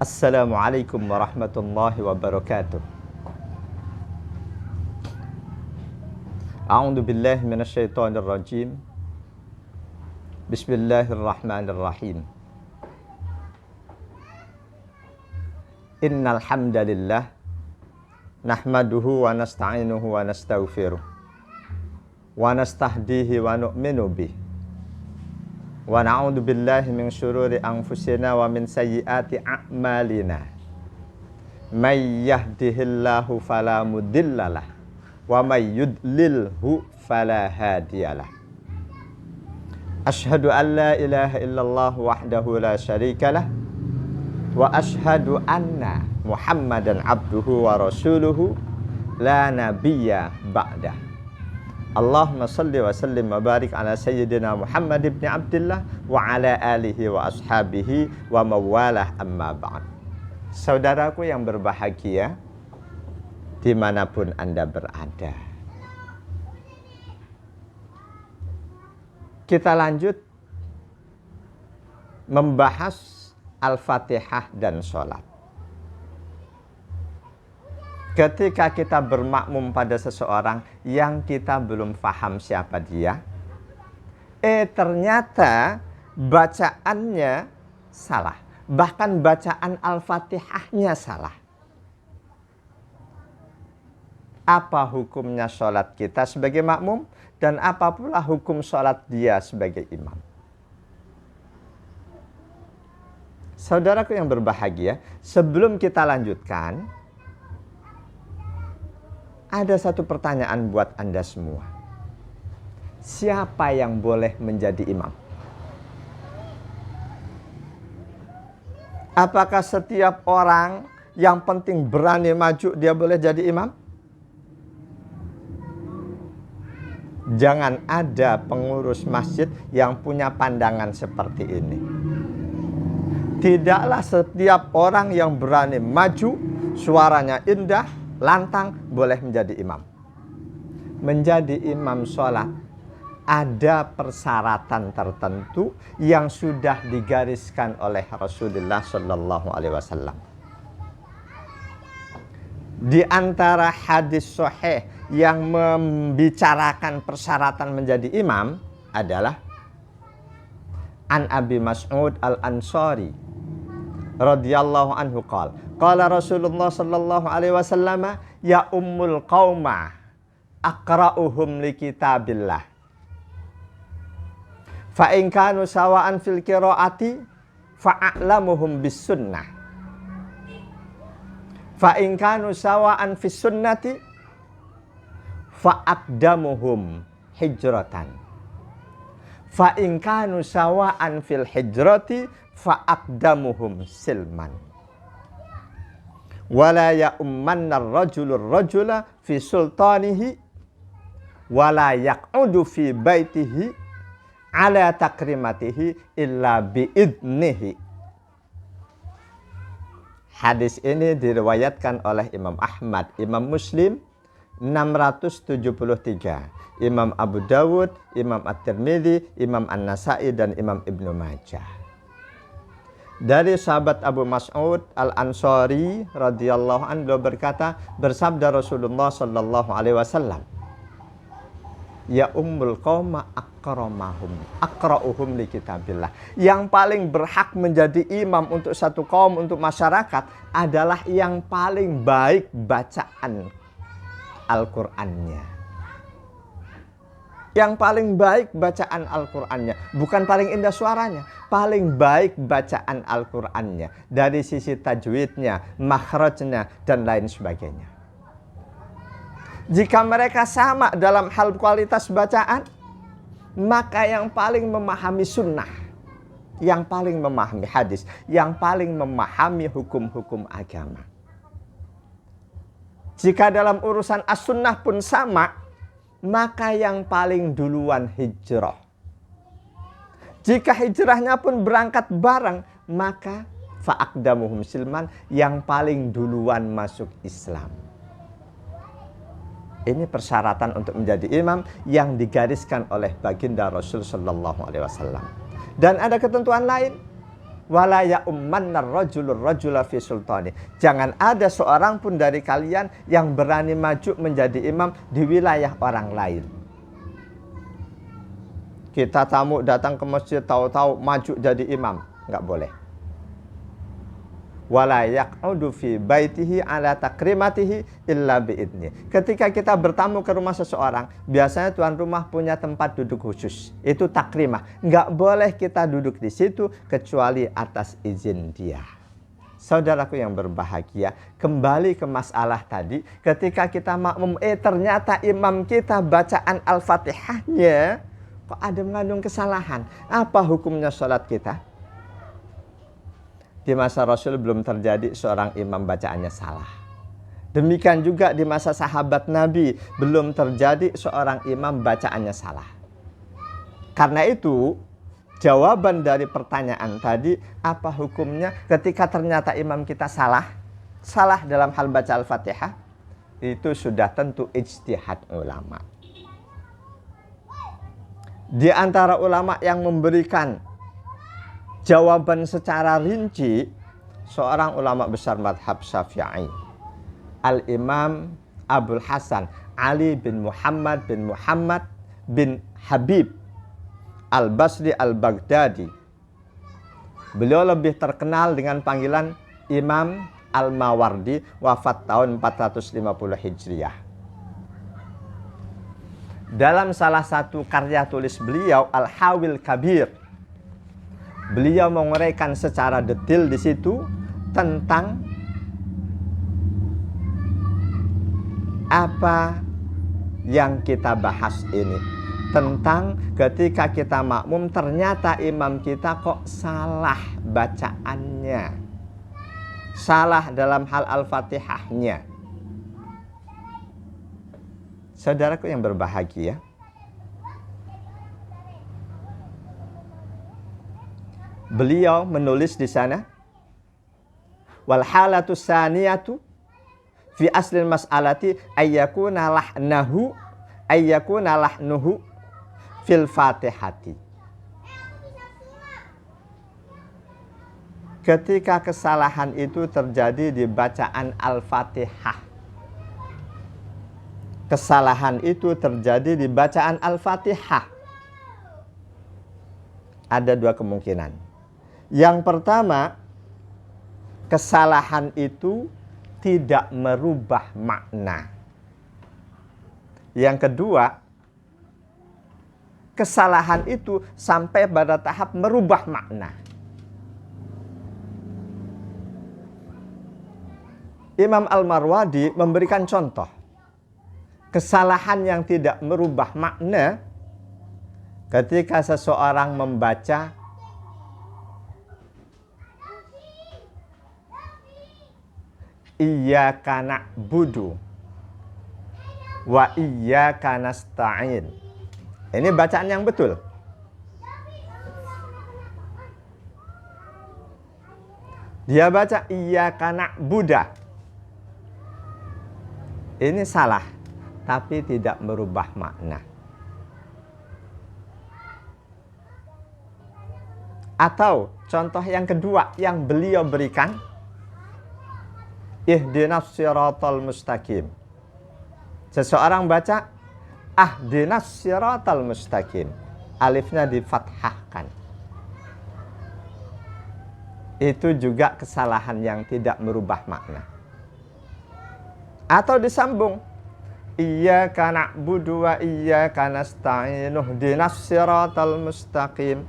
Assalamualaikum warahmatullahi wabarakatuh. A'udzu billahi minasyaitonir rajim. Bismillahirrahmanirrahim. Innal hamdalillah nahmaduhu wa nasta'inuhu wa nastaghfiruh wa nastahdihi wa nu'minu bih wa na'udzu billahi min syururi anfusina wa min sayyiati a'malina. May yahdihillahu fala mudhillalah wa may yudlilhu fala hadiyalah. Asyhadu an la ilaha illallah wahdahu la syarikalah wa asyhadu anna Muhammadan abduhu wa rasuluhu la nabiyya ba'dah. Allahumma salli wa sallim wa barik ala sayyidina Muhammad ibn Abdullah wa ala alihi wa ashabihi wa mawalah amma ba'd. Saudaraku yang berbahagia dimanapun Anda berada, kita lanjut membahas Al-Fatihah dan sholat. Ketika kita bermakmum pada seseorang yang kita belum paham siapa dia, ternyata bacaannya salah, bahkan bacaan Al-Fatihahnya salah. Apa hukumnya sholat kita sebagai makmum, dan apa pula hukum sholat dia sebagai imam? Saudaraku yang berbahagia, sebelum kita lanjutkan, ada satu pertanyaan buat Anda semua. Siapa yang boleh menjadi imam? Apakah setiap orang yang penting berani maju dia boleh jadi imam? Jangan ada pengurus masjid yang punya pandangan seperti ini. Tidaklah setiap orang yang berani maju, suaranya indah, lantang, boleh menjadi imam. Menjadi imam sholat ada persyaratan tertentu yang sudah digariskan oleh Rasulullah Shallallahu Alaihi Wasallam. Di antara hadis sahih yang membicarakan persyaratan menjadi imam adalah An Abi Mas'ud Al-Ansari radhiyallahu anhu qala Rasulullah sallallahu alaihi wasallam ya ummul qauma aqra'uhum li kitabillah fa in kanu sawa'an fil qiraati fa'alamuhum bis sunnah fa in kanu sawa'an fis sunnati fa'aqdamuhum hijratan fa in kanu sawa'an fil hijrati fa'aqdamuhum silman wala ya'ummanna ar-rajulu ar-rajula fi sultanihi wala yaq'udu fi baitihi ala takrimatihi illa biidnihi. Hadis ini diriwayatkan oleh Imam Ahmad, Imam Muslim 673, Imam Abu Dawud, Imam At-Tirmidzi, Imam An-Nasa'i, dan Imam Ibnu Majah. Dari sahabat Abu Mas'ud Al-Ansari radhiyallahu anhu berkata, bersabda Rasulullah sallallahu alaihi wasallam, ya ummul qauma aqra'uhum li kitabillah. Yang paling berhak menjadi imam untuk satu kaum, untuk masyarakat, adalah yang paling baik bacaan Al-Qur'annya. Yang paling baik bacaan Al-Qur'annya, bukan paling indah suaranya, paling baik bacaan Al-Qur'annya dari sisi tajwidnya, makhrajnya, dan lain sebagainya. Jika mereka sama dalam hal kualitas bacaan, maka yang paling memahami sunnah, yang paling memahami hadis, yang paling memahami hukum-hukum agama. Jika dalam urusan as-sunnah pun sama, maka yang paling duluan hijrah. Jika hijrahnya pun berangkat bareng, maka fa'aqdamuhum silman, yang paling duluan masuk Islam. Ini persyaratan untuk menjadi imam yang digariskan oleh baginda Rasul sallallahu alaihi wasallam. Dan ada ketentuan lain. wala ya'ummannar rajulur rajula fi sultani. Jangan ada seorang pun dari kalian yang berani maju menjadi imam di wilayah orang lain. Kita tamu datang ke masjid tahu-tahu maju jadi imam, enggak boleh. Wala yaq'udu fi baitihi ala takrimatihi illa biidni. Ketika kita bertamu ke rumah seseorang, biasanya tuan rumah punya tempat duduk khusus. Itu takrimah. Enggak boleh kita duduk di situ kecuali atas izin dia. Saudaraku yang berbahagia, kembali ke masalah tadi, ketika kita makmum, ternyata imam kita bacaan Al-Fatihahnya kok ada mengandung kesalahan. Apa hukumnya sholat kita? Di masa Rasul belum terjadi seorang imam bacaannya salah. Demikian juga di masa sahabat Nabi belum terjadi seorang imam bacaannya salah. Karena itu, jawaban dari pertanyaan tadi, apa hukumnya ketika ternyata imam kita salah? Salah dalam hal baca Al-Fatihah, itu sudah tentu ijtihad ulama. Di antara ulama yang memberikan jawaban secara rinci, seorang ulama besar madhab Syafi'i, Al-Imam Abul Hasan Ali bin Muhammad bin Habib Al-Basri Al-Baghdadi. Beliau lebih terkenal dengan panggilan Imam Al-Mawardi, wafat tahun 450 Hijriah. Dalam salah satu karya tulis beliau, Al-Hawil Kabir, beliau menguraikan secara detail di situ tentang apa yang kita bahas ini. Tentang ketika kita makmum ternyata imam kita kok salah bacaannya. Salah dalam hal Al-Fatihahnya. Saudaraku yang berbahagia, beliau menulis di sana, wal halatu saniyatu fi aslil mas'alati ayyakuna lahnuhu fil fatihati. Ketika kesalahan itu terjadi di bacaan Al-Fatihah. Kesalahan itu terjadi di bacaan Al-Fatihah. Ada dua kemungkinan. Yang pertama, kesalahan itu tidak merubah makna. Yang kedua, kesalahan itu sampai pada tahap merubah makna. Imam Al-Marwadi memberikan contoh kesalahan yang tidak merubah makna ketika seseorang membaca iyyaka na'budu wa iyyaka nasta'in. Ini bacaan yang betul. Dia baca iyyaka na'budu. Ini salah, tapi tidak merubah makna. Atau contoh yang kedua yang beliau berikan, ihdinas siratal mustaqim. Seseorang baca ahdinas siratal mustaqim, alifnya difathahkan. Itu juga kesalahan yang tidak merubah makna. Atau disambung, iyyaka na'budu wa iyyaka nasta'in ihdinas siratal mustaqim.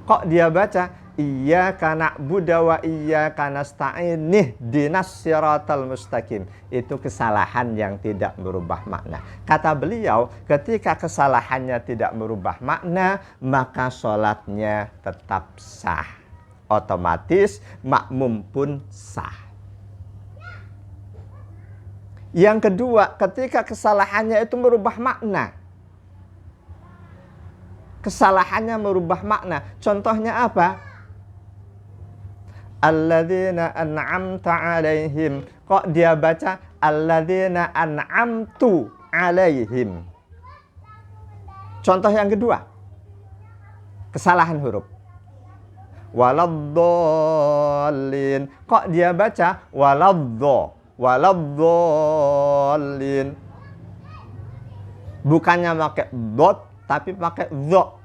Kok dia baca iyyaka na'budu wa iyyaka nasta'in ihdinas siratal mustaqim? Itu kesalahan yang tidak merubah makna. Kata beliau, ketika kesalahannya tidak merubah makna, maka sholatnya tetap sah. Otomatis makmum pun sah. Yang kedua, ketika kesalahannya itu merubah makna. Kesalahannya merubah makna. Contohnya apa? Alladzina an'amta alaihim. Kok dia baca alladzina an'amtu alaihim? Contoh yang kedua, kesalahan huruf. waladdallin. Kok dia baca waladdallin? Bukannya pakai dot, tapi pakai dho.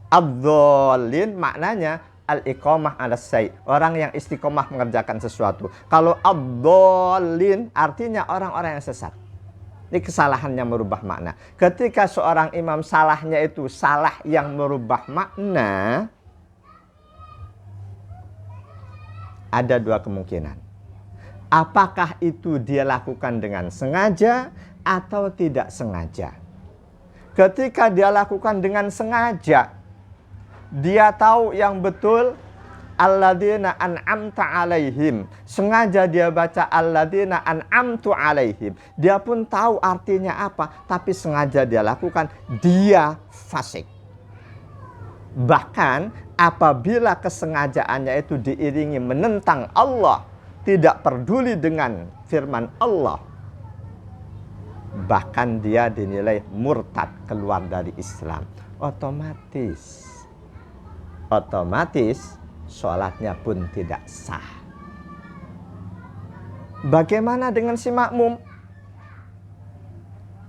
Ad-dhallin maknanya al-iqamah ala syai', orang yang istiqomah mengerjakan sesuatu. Kalau ad-dhallin artinya orang-orang yang sesat. Ini kesalahan yang merubah makna. Ketika seorang imam salahnya itu salah yang merubah makna, ada dua kemungkinan. Apakah itu dia lakukan dengan sengaja atau tidak sengaja? Ketika dia lakukan dengan sengaja, dia tahu yang betul alladzina an'amta alaihim. Sengaja dia baca alladzina an'amtu alaihim. Dia pun tahu artinya apa, tapi sengaja dia lakukan, dia fasik. Bahkan apabila kesengajaannya itu diiringi menentang Allah, tidak peduli dengan firman Allah, bahkan dia dinilai murtad, keluar dari Islam. Otomatis sholatnya pun tidak sah. Bagaimana dengan si makmum?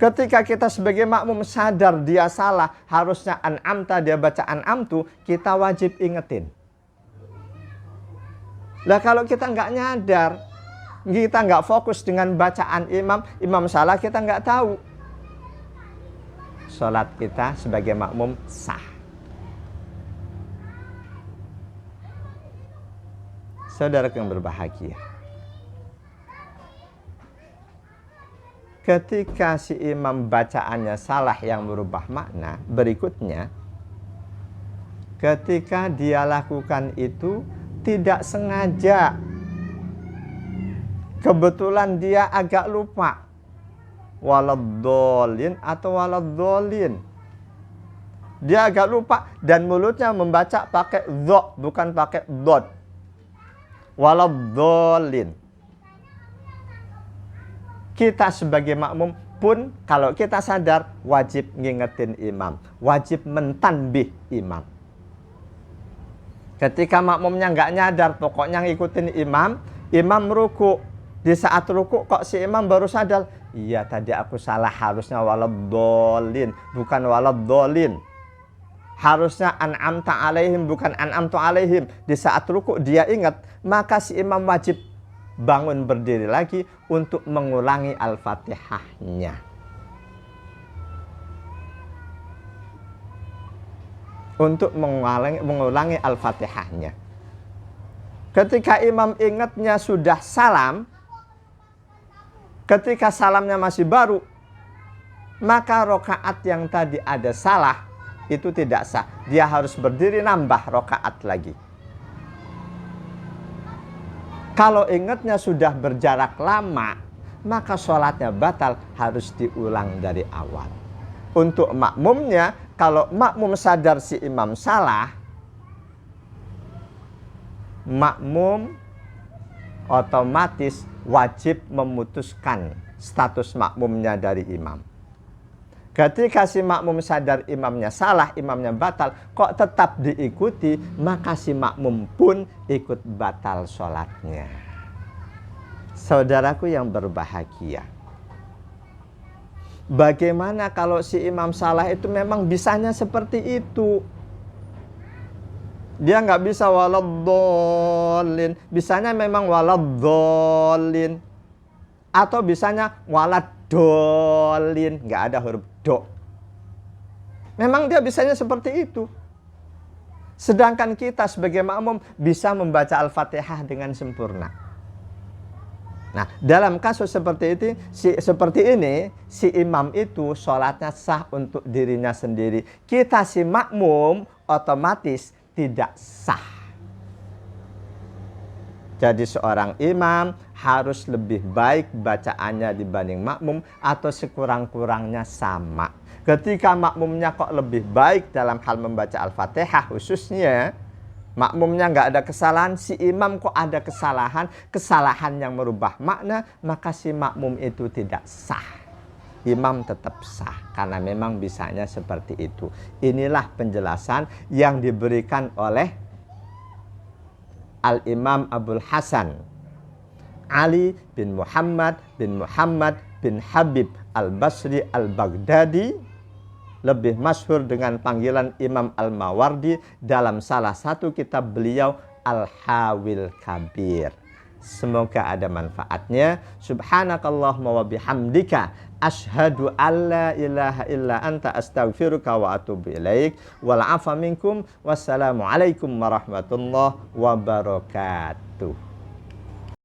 Ketika kita sebagai makmum sadar dia salah, harusnya an'amta dia baca an'amtu, kita wajib ingetin. Lah kalau kita nggak nyadar, kita nggak fokus dengan bacaan imam salah, kita nggak tahu, sholat kita sebagai makmum sah. Saudara yang berbahagia, ketika si imam bacaannya salah yang merubah makna, berikutnya ketika dia lakukan itu tidak sengaja, kebetulan dia agak lupa, waladdallin atau waladdallin, dia agak lupa dan mulutnya membaca pakai dho, bukan pakai dot. Waladdallin. Kita sebagai makmum pun kalau kita sadar wajib ngingetin imam, wajib mentanbih imam. Ketika makmumnya nggak nyadar, pokoknya ngikutin imam ruku. Di saat ruku kok si imam baru sadar, iya tadi aku salah, harusnya waladdallin bukan waladdallin. Harusnya an'amta alaihim bukan an'amtu alaihim. Di saat ruku dia ingat, maka si imam wajib bangun berdiri lagi untuk mengulangi Al-Fatihahnya. Untuk mengulangi Al-Fatihahnya. Ketika imam ingatnya sudah salam, ketika salamnya masih baru, maka rokaat yang tadi ada salah itu tidak sah. Dia harus berdiri nambah rokaat lagi. Kalau ingatnya sudah berjarak lama, maka sholatnya batal, harus diulang dari awal. Untuk makmumnya, kalau makmum sadar si imam salah, makmum otomatis wajib memutuskan status makmumnya dari imam. Ketika si makmum sadar imamnya salah, imamnya batal, kok tetap diikuti, maka si makmum pun ikut batal sholatnya. Saudaraku yang berbahagia, bagaimana kalau si imam salah itu memang bisanya seperti itu? Dia nggak bisa waladdallin, bisanya memang waladdallin, atau bisanya waladdallin, nggak ada huruf do. Memang dia bisanya seperti itu. Sedangkan kita sebagai makmum bisa membaca Al-Fatihah dengan sempurna. Nah, dalam kasus seperti ini, si imam itu sholatnya sah untuk dirinya sendiri. Kita si makmum otomatis tidak sah. Jadi seorang imam harus lebih baik bacaannya dibanding makmum atau sekurang-kurangnya sama. Ketika makmumnya kok lebih baik dalam hal membaca Al-Fatihah khususnya, makmumnya nggak ada kesalahan, si imam kok ada kesalahan yang merubah makna, maka si makmum itu tidak sah. Imam tetap sah karena memang bisanya seperti itu. Inilah penjelasan yang diberikan oleh Al-Imam Abul Hasan Ali bin Muhammad bin Habib Al-Basri Al-Baghdadi, lebih masyhur dengan panggilan Imam Al-Mawardi, dalam salah satu kitab beliau Al-Hawil Kabir. Semoga ada manfaatnya. Subhanakallahumma wa bihamdika asyhadu alla ilaha illa anta astaghfiruka wa atubu ilaik. Wal afa minkum. Wassalamualaikum warahmatullahi wabarakatuh.